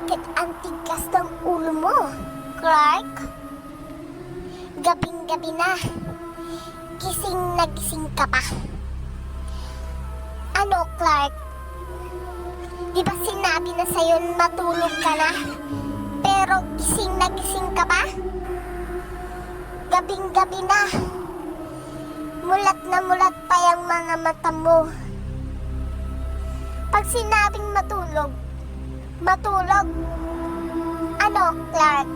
Bakit ang tigas ng ulo mo, Clark? Gabing-gabi na. Gising na gising ka pa. Ano, Clark? Di ba sinabi na sa'yo matulog ka na? Pero gising na gising ka pa? Gabing-gabi na. Mulat na mulat pa yung mga mata mo. Pag sinabing matulog, matulog. Ano, Clark?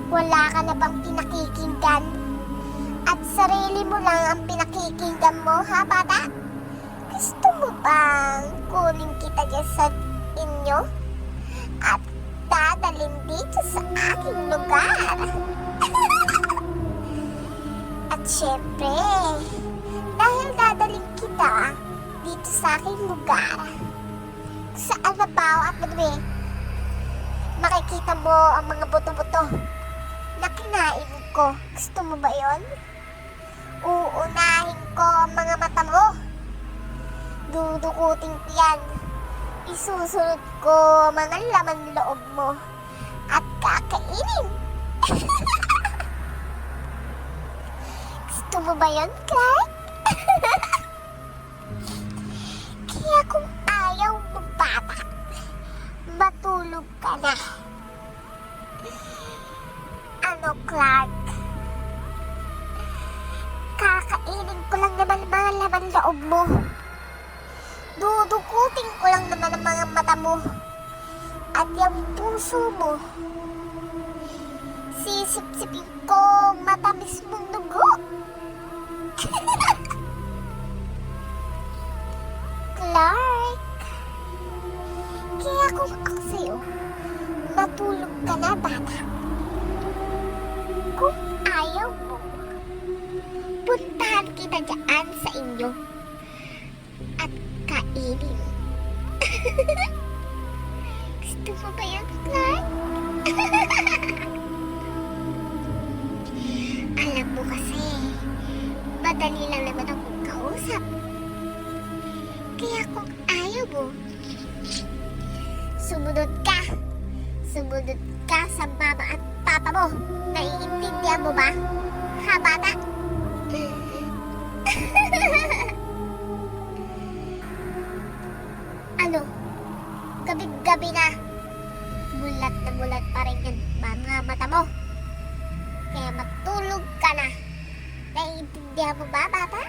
Wala ka na bang pinakikinggan? At sarili mo lang ang pinakikinggan mo, ha, bata? Gusto mo bang kunin kita dyan sa inyo? At dadalhin dito sa aking lugar? At syempre, dahil dadalhin kita dito sa aking lugar, saan mabaw at madumi, makikita mo ang mga buto-buto na kinain ko. Gusto mo ba yon? Uunahin ko ang mga mata mo. Dudukutin ko yan. Isusunod ko mga laman loob mo at kakainin. Gusto mo ba yon, Clark? Kaya kung ayaw mo, bata, matulog ka na. Ano, Clark? Kakainin ko lang naman mga laman loob mo. Dudukutin ko lang naman ang mga mata mo. At yung puso mo. Sisip-sipin ko ang matamis mong dugo. Clark, kaya kung ako sa'yo, matulog ka na, bata. Kung ayaw mo, puntahan kita dyan sa inyo at kainin. Gusto mo ba yan, Clark? Alam mo kasi, madali lang naman akong kausap. Kaya kung ayaw mo, sumunod ka. Sumunod ka sa mama at papa mo. Naiintindihan mo ba? Ha, bata? Ano? Gabi-gabi na. Mulat na mulat pa rin yung mga mata mo. Kaya matulog ka na. Naiintindihan mo ba, bata?